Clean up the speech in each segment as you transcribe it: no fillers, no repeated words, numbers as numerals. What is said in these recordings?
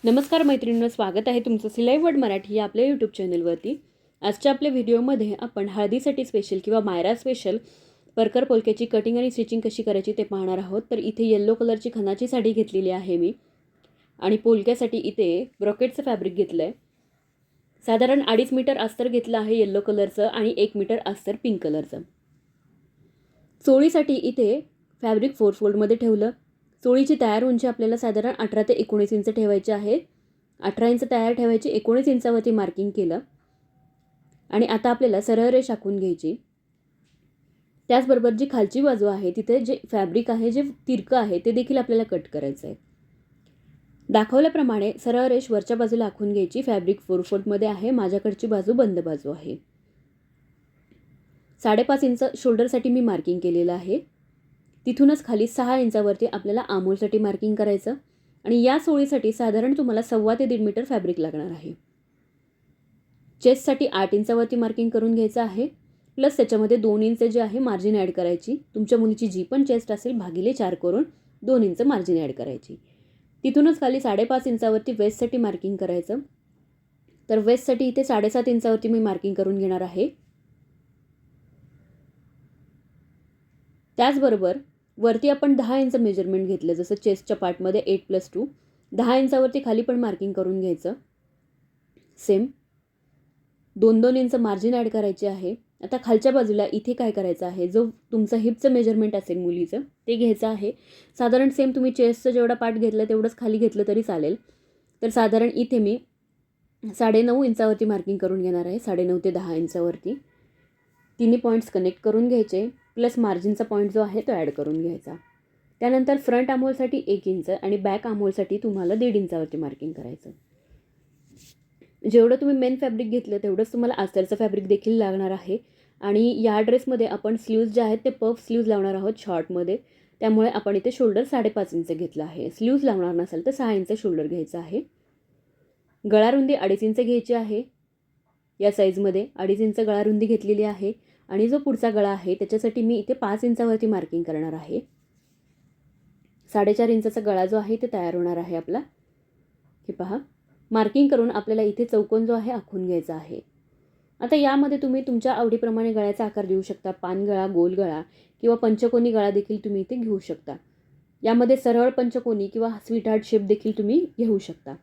नमस्कार मैत्रिणींनो, स्वागत आहे तुमचं सिलाई वर्ड मराठी या आपल्या यूट्यूब चॅनलवरती। आजच्या आपल्या व्हिडिओमध्ये आपण हळदीसाठी स्पेशल किंवा मायरा स्पेशल परकर पोलक्याची कटिंग आणि स्टिचिंग कशी करायची ते पाहणार आहोत। तर इथे येलो कलरची खणाची साडी घेतलेली आहे मी आणि पोलक्यासाठी इथे ब्रॉकेटचं फॅब्रिक घेतलं आहे। साधारण 2.5 मीटर अस्तर घेतलं आहे येलो कलरचं आणि 1 मीटर अस्तर पिंक कलरचं। चोळीसाठी इथे फॅब्रिक 4 फोल्डमध्ये ठेवलं। चोळीची तयार उंची आपल्याला साधारण 18 ते 19 इंच ठेवायची आहे। 18 इंच तयार ठेवायची, 19 इंचावरती मार्किंग केलं आणि आता आपल्याला सरळ रेष आखून घ्यायची। त्याचबरोबर जी खालची बाजू आहे तिथे जे फॅब्रिक आहे, जे तिरकं आहे ते देखील आपल्याला कट करायचं आहे। दाखवल्याप्रमाणे सरळ रेष वरच्या बाजूला आखून घ्यायची। फॅब्रिक 4 फोल्डमध्ये आहे, माझ्याकडची बाजू बंद बाजू आहे। 5.5 इंच शोल्डरसाठी मी मार्किंग केलेलं आहे। तिथूनच खाली 6 इंचावरती आपल्याला आमोलसाठी मार्किंग करायचं आणि या चोळीसाठी साधारण तुम्हाला 1.25 ते 1.5 मीटर फॅब्रिक लागणार आहे। चेस्टसाठी 8 इंचावरती मार्किंग करून घ्यायचं आहे, प्लस त्याच्यामध्ये 2 इंच जे आहे मार्जिन ॲड करायची। तुमच्या मुलीची जी पण चेस्ट असेल भागिले 4 करून 2 इंच मार्जिन ॲड करायची। तिथूनच खाली 5.5 इंचावरती वेस्टसाठी मार्किंग करायचं। तर वेस्टसाठी इथे 7.5 इंचावरती मी मार्किंग करून घेणार आहे। त्याचबरोबर वरती आपण 10 इंच मेजरमेंट घेतलं, जसं चेस्टच्या पार्टमध्ये 8+2 10 इंचावरती खाली पण मार्किंग करून घ्यायचं। सेम 2-2 इंच मार्जिन ॲड करायचे आहे। आता खालच्या बाजूला इथे काय करायचं आहे, जो तुमचं हिपचं मेजरमेंट असेल मुलीचं ते घ्यायचं आहे। साधारण सेम तुम्ही चेस्टचा जेवढा पार्ट घेतला तेवढंच खाली घेतलं तरी चालेल। तर साधारण इथे मी 9.5 इंचावरती मार्किंग करून घेणार आहे। 9.5 ते 10 इंचावरती तिन्ही पॉईंट्स कनेक्ट करून घ्यायचे, प्लस मार्जिनचा पॉईंट जो आहे तो ॲड करून घ्यायचा। त्यानंतर फ्रंट आमोलसाठी 1 इंच आणि बॅक आमोलसाठी तुम्हाला 1.5 इंचावरती मार्किंग करायचं। जेवढं तुम्ही मेन फॅब्रिक घेतलं तेवढंच तुम्हाला अस्तरचं फॅब्रिक देखील लागणार आहे। आणि या ड्रेसमध्ये आपण स्लीव्ज जे आहेत ते पफ स्लीव्ज लावणार आहोत शॉर्टमध्ये, त्यामुळे आपण इथे शोल्डर 5.5 इंच घेतला आहे। स्लीव्ज लावणार नसेल तर 6 इंच शोल्डर घ्यायचं आहे। गळा रुंदी 2.5 इंच घ्यायची आहे। या साईजमध्ये 2.5 इंच गळा रुंदी घेतलेली आहे आणि जो पुढचा गळा आहे त्याच्यासाठी मी इथे 5 इंचावरती मार्किंग करणार आहे। 4.5 इंचाचा गळा जो आहे ते तयार होणार आहे आपला। हे पहा, मार्किंग करून आपल्याला इथे चौकोन जो आहे आखून घ्यायचा आहे। आता यामध्ये तुम्ही तुमच्या आवडीप्रमाणे गळ्याचा आकार देऊ शकता, पान गळा, गोल गळा किंवा पंचकोनी गळा देखील तुम्ही इथे घेऊ शकता। यामध्ये सरळ पंचकोनी किंवा स्वीट हार्ट शेप देखील तुम्ही घेऊ शकता।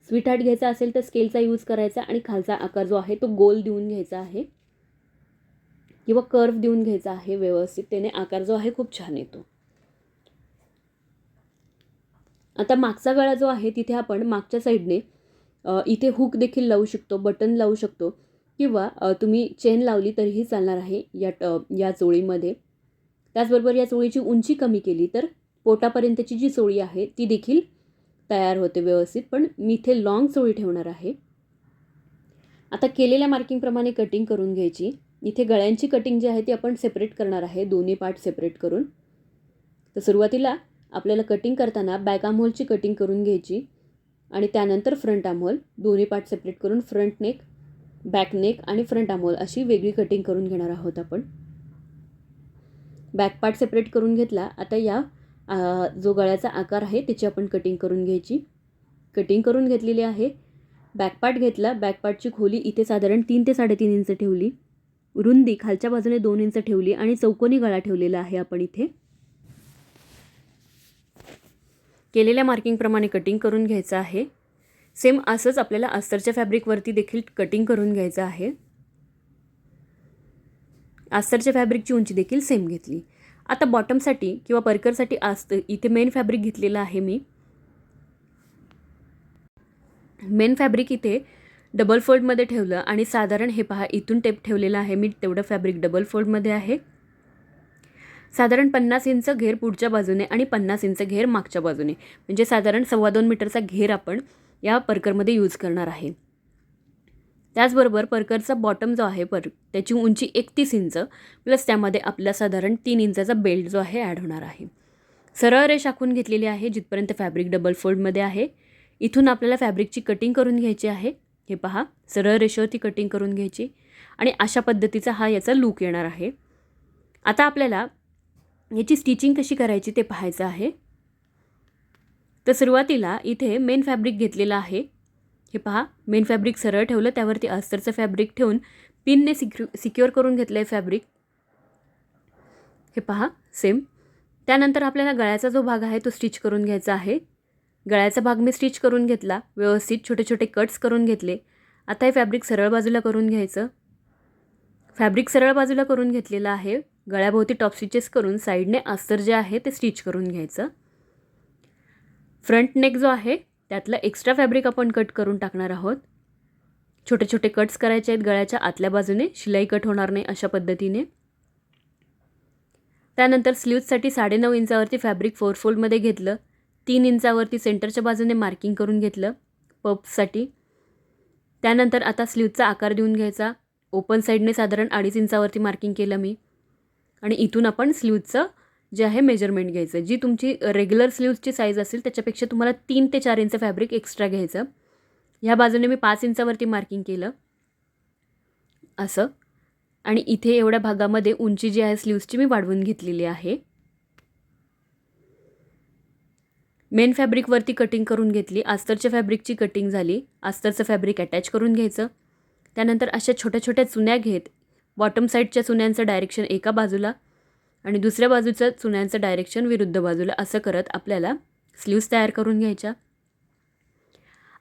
स्वीट हार्ट घ्यायचा असेल तर स्केलचा यूज करायचा आणि खालचा आकार जो आहे तो गोल देऊन घ्यायचा आहे किंवा कर्व देऊन घ्यायचा आहे। व्यवस्थित त्याने आकार जो आहे खूप छान येतो। आता मागचा गळा जो आहे तिथे आपण मागच्या साईडने इथे हुक देखील लावू शकतो, बटन लावू शकतो किंवा तुम्ही चेन लावली तरीही चालणार आहे या चोळीमध्ये। त्याचबरोबर या चोळीची उंची कमी केली तर पोटापर्यंतची जी चोळी आहे ती देखील तयार होते व्यवस्थित, पण मी इथे लॉंग चोळी ठेवणार आहे। आता केलेल्या मार्किंगप्रमाणे कटिंग करून घ्यायची। इथे गळ्यांची कटिंग जी आहे ती आपण सेपरेट करणार आहे, दोन्ही पार्ट सेपरेट करून। तर सुरुवातीला आपल्याला कटिंग करताना बॅक आमहोलची कटिंग करून घ्यायची आणि त्यानंतर फ्रंट आमहोल, दोन्ही पार्ट सेपरेट करून फ्रंट नेक, बॅक नेक आणि फ्रंट आमहोल अशी वेगळी कटिंग करून घेणार आहोत आपण। बॅक पार्ट सेपरेट करून घेतला। आता या जो गळ्याचा आकार आहे त्याची आपण कटिंग करून घ्यायची। कटिंग करून घेतलेली आहे। बॅक पार्ट घेतला, बॅक पार्टची खोली इथे साधारण 3 ते 3.5 इंच ठेवली, रुंदी खालच्या बाजूने 2 इंच ठेवली आणि चौकोनी गळा ठेवलेला आहे आपण इथे। केलेल्या मार्किंगप्रमाणे कटिंग करून घ्यायचं आहे। सेम असंच आपल्याला अस्तरच्या फॅब्रिकवरती देखील कटिंग करून घ्यायचं आहे। अस्तरच्या फॅब्रिकची उंची देखील सेम घेतली। आता बॉटमसाठी किंवा परकरसाठी इथे मेन फॅब्रिक घेतलेलं आहे मी। मेन फॅब्रिक इथे डबल फोल्डमध्ये ठेवलं आणि साधारण हे पहा इथून टेप ठेवलेला आहे मी, तेवढं फॅब्रिक डबल फोल्डमध्ये आहे। साधारण 50 इंच घेर पुढच्या बाजूने आणि 50 इंच घेर मागच्या बाजूने, म्हणजे साधारण 2.25 मीटरचा घेर आपण या परकरमध्ये यूज करणार आहे। त्याचबरोबर परकरचा बॉटम जो आहे त्याची उंची 31 इंच, प्लस त्यामध्ये आपला साधारण 3 इंचाचा बेल्ट जो आहे ॲड होणार आहे। सरळ रेष आखून घेतलेली आहे जिथपर्यंत फॅब्रिक डबल फोल्डमध्ये आहे। इथून आपल्याला फॅब्रिकची कटिंग करून घ्यायची आहे। हे पहा, सरळ रेषेवरती कटिंग करून घ्यायची आणि अशा पद्धतीचा हा याचा लूक येणार आहे। आता आपल्याला याची स्टिचिंग कशी करायची ते पाहायचं आहे। तर सुरुवातीला इथे मेन फॅब्रिक घेतलेलं आहे. हे पहा, मेन फॅब्रिक सरळ ठेवलं, त्यावरती अस्तरचं फॅब्रिक ठेवून पिनने सिक्युअर करून घेतलं आहे फॅब्रिक. हे पहा सेम. त्यानंतर आपल्याला गळ्याचा जो भाग आहे तो स्टिच करून घ्यायचा आहे. गळ्याचा भाग मी स्टिच करून घेतला, व्यवस्थित छोटे छोटे कट्स करून घेतले. आता हे फॅब्रिक सरळ बाजूला करून घ्यायचं. फॅब्रिक सरळ बाजूला करून घेतलेलं आहे. गळ्याभोवती टॉप स्टिचेस करून साईडने अस्तर जे आहे ते स्टिच करून घ्यायचं. फ्रंट नेक जो आहे त्यातलं एक्स्ट्रा फॅब्रिक आपण कट करून टाकणार आहोत. छोटे छोटे कट्स करायचे आहेत गळ्याच्या आतल्या बाजूने, शिलाई कट होणार नाही अशा पद्धतीने. त्यानंतर स्लीव्जसाठी 9.5 इंचावरती फॅब्रिक 4 फोल्डमध्ये घेतलं. 3 इंचावरती सेंटरच्या बाजूने मार्किंग करून घेतलं पफसाठी. त्यानंतर आता स्लीव्जचा आकार देऊन घ्यायचा. ओपन साईडने साधारण 2.5 इंचावरती मार्किंग केलं मी. आणि इथून आपण स्लीव्जचं जे आहे मेजरमेंट घ्यायचं. जी तुमची रेग्युलर स्लीव्जची साईज असेल त्याच्यापेक्षा तुम्हाला 3 ते 4 इंच फॅब्रिक एक्स्ट्रा घ्यायचं. ह्या बाजूने मी 5 इंचावरती मार्किंग केलं असं. आणि इथे एवढ्या भागामध्ये उंची जी आहे स्लीव्जची मी वाढवून घेतलेली आहे. मेन फॅब्रिकवरती कटिंग करून घेतली. अस्तरच्या फॅब्रिकची कटिंग झाली. अस्तरचं फॅब्रिक अटॅच करून घ्यायचं. त्यानंतर अशा छोट्या छोट्या चुन्या घेत बॉटम साईडच्या चुन्यांचं डायरेक्शन एका बाजूला आणि दुसऱ्या बाजूचं चुन्यांचं डायरेक्शन विरुद्ध बाजूला असं करत आपल्याला स्लीव्ज तयार करून घ्यायच्या.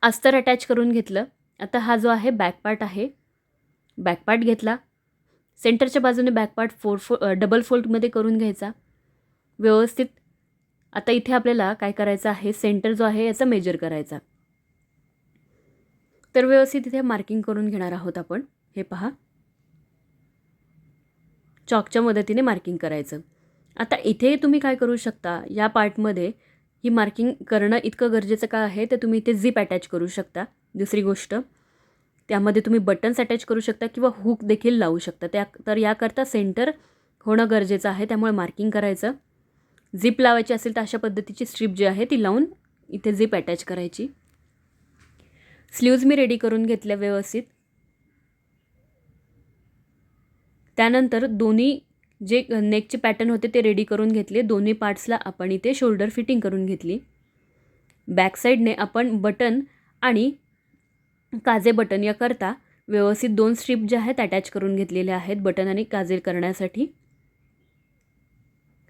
अस्तर अटॅच करून घेतलं. आता हा जो आहे बॅक पार्ट आहे. बॅक पार्ट घेतला. सेंटरच्या बाजूने बॅक पार्ट डबल फोल्डमध्ये करून घ्यायचा व्यवस्थित. आता इथे आपल्याला काय करायचं आहे, सेंटर जो आहे याचा मेजर करायचा. तर व्यवस्थित इथे मार्किंग करून घेणार आहोत आपण. हे पहा, चॉकच्या मदतीने मार्किंग करायचं. आता इथे तुम्ही काय करू शकता, या पार्टमध्ये ही मार्किंग करणं इतकं गरजेचं का आहे तर तुम्ही इथे झिप अटॅच करू शकता. दुसरी गोष्ट, त्यामध्ये तुम्ही बटन्स अटॅच करू शकता किंवा हुक देखील लावू शकता. तर याकरता सेंटर होणं गरजेचं आहे, त्यामुळे मार्किंग करायचं. झिप लावायची असेल तर अशा पद्धतीची स्ट्रीप जी आहे ती लावून इथे झिप अटॅच करायची. स्लीव्ज मी रेडी करून घेतल्या व्यवस्थित. त्यानंतर दोन्ही जे नेकचे पॅटर्न होते ते रेडी करून घेतले. दोन्ही पार्ट्सला आपण इथे शोल्डर फिटिंग करून घेतली. बॅक साईडने आपण बटन आणि काजे बटन याकरता व्यवस्थित 2 स्ट्रीप ज्या आहेत अटॅच करून घेतलेल्या आहेत बटन आणि काजे करण्यासाठी.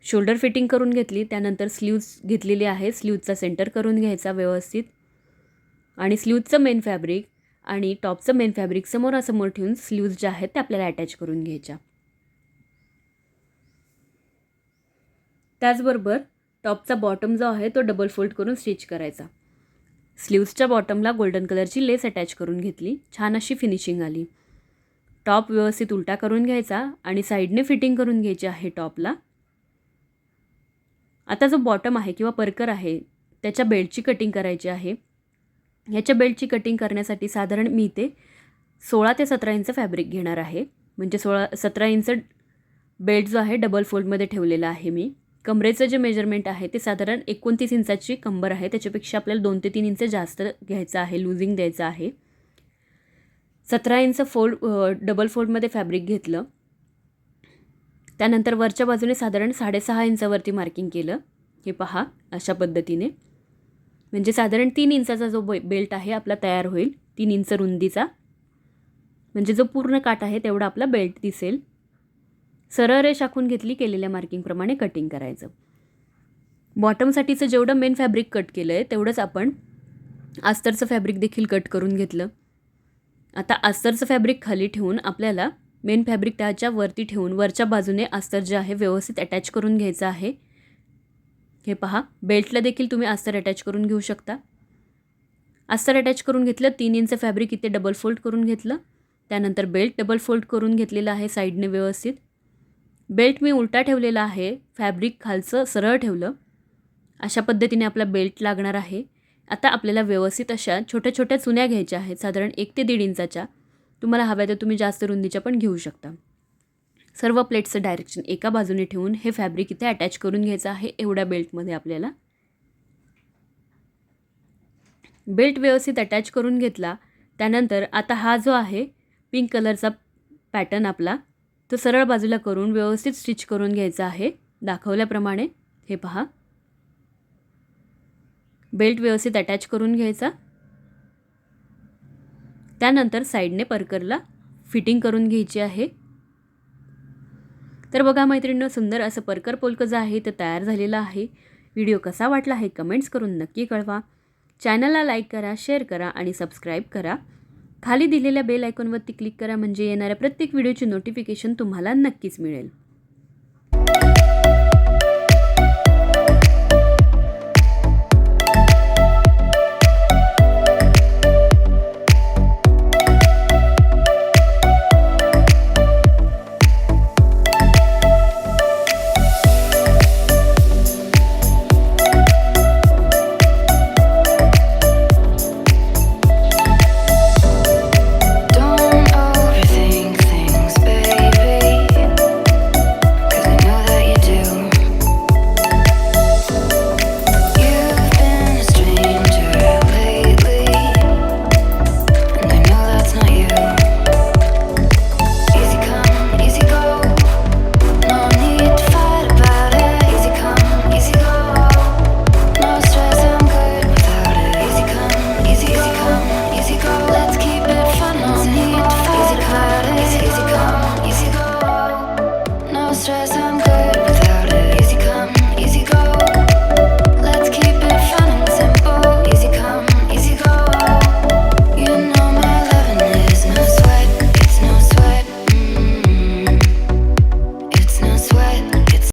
शोल्डर फिटिंग करून घेतली. त्यानंतर स्लीव्ज घेतलेली आहे. स्लीव्जचा सेंटर करून घ्यायचा व्यवस्थित आणि स्लीव्जचं मेन फॅब्रिक आणि टॉपचं मेन फॅब्रिक समोरासमोर ठेवून स्लीव्ज ज्या आहेत त्या आपल्याला अटॅच करून घ्यायच्या. त्याचबरोबर टॉपचा बॉटम जो आहे तो डबल फोल्ड करून स्टिच करायचा. स्लीव्जच्या बॉटमला गोल्डन कलरची लेस अटॅच करून घेतली. छान अशी फिनिशिंग आली. टॉप व्यवस्थित उलटा करून घ्यायचा आणि साईडने फिटिंग करून घ्यायची आहे टॉपला. आता जो बॉटम आहे किंवा परकर आहे त्याच्या बेल्टची कटिंग करायची आहे. ह्याच्या बेल्टची कटिंग करण्यासाठी साधारण मी इथे 16 ते 17 इंच फॅब्रिक घेणार आहे. म्हणजे 17 इंच बेल्ट जो आहे डबल फोल्डमध्ये ठेवलेला आहे मी. कमरेचं जे मेजरमेंट आहे ते साधारण 29 इंचाची कंबर आहे. त्याच्यापेक्षा आपल्याला 2 ते 3 इंच जास्त घ्यायचं आहे, लूजिंग द्यायचं आहे. 17 इंच डबल फोल्डमध्ये फॅब्रिक घेतलं. त्यानंतर वरच्या बाजूने साधारण 6.5 इंचावरती मार्किंग केलं. हे पहा अशा पद्धतीने. म्हणजे साधारण 3 इंचाचा जो बेल्ट आहे आपला तयार होईल. 3 इंच रुंदीचा, म्हणजे जो पूर्ण काठ आहे तेवढा आपला बेल्ट दिसेल. सरळ रेष आखून घेतली. केलेल्या मार्किंगप्रमाणे कटिंग करायचं. बॉटमसाठीचं जेवढं मेन फॅब्रिक कट केलं आहे तेवढंच आपण अस्तरचं फॅब्रिक देखील कट करून घेतलं. आता अस्तरचं फॅब्रिक खाली ठेवून आपल्याला मेन फॅब्रिक त्याच्या वरती ठेवून वरच्या बाजूने अस्तर जे आहे व्यवस्थित अटॅच करून घ्यायचं आहे. हे पहा, बेल्टला देखील तुम्ही अस्तर अटॅच करून घेऊ शकता. अस्तर अटॅच करून घेतलं. 3 इंच फॅब्रिक इथे डबल फोल्ड करून घेतलं. त्यानंतर बेल्ट डबल फोल्ड करून घेतलेला आहे साईडने व्यवस्थित. बेल्ट मी उलटा ठेवलेला आहे, फॅब्रिक खालचं सरळ ठेवलं. अशा पद्धतीने आपला बेल्ट लागणार आहे. आता आपल्याला व्यवस्थित अशा छोट्या छोट्या चुन्या घ्यायच्या आहेत, साधारण 1 ते 1.5 इंचाच्या. तुम्हाला हव्या तर तुम्ही जास्त रुंदीच्या पण घेऊ शकता. सर्व प्लेट्सचं डायरेक्शन एका बाजूने ठेवून हे फॅब्रिक इथे अटॅच करून घ्यायचं आहे. एवढ्या बेल्टमध्ये आपल्याला बेल्ट व्यवस्थित अटॅच करून घेतला. त्यानंतर आता हा जो आहे पिंक कलरचा पॅटर्न आपला तो सरळ बाजूला करून व्यवस्थित स्टिच करून घ्यायचा आहे दाखवल्याप्रमाणे. हे पहा, बेल्ट व्यवस्थित अटॅच करून घ्यायचा. त्यानंतर साईडने परकरला फिटिंग करून घ्यायची आहे. तर बघा मैत्रिणींनो, सुंदर असं परकर पोलकं जे आहे ते तयार झालेलं आहे. व्हिडिओ कसा वाटला हे कमेंट्स करून नक्की कळवा. चॅनलला लाईक करा, शेअर करा आणि सबस्क्राईब करा. खाली दिलेल्या बेल आयकॉनवरती क्लिक करा म्हणजे येणाऱ्या प्रत्येक व्हिडिओची नोटिफिकेशन तुम्हाला नक्कीच मिळेल.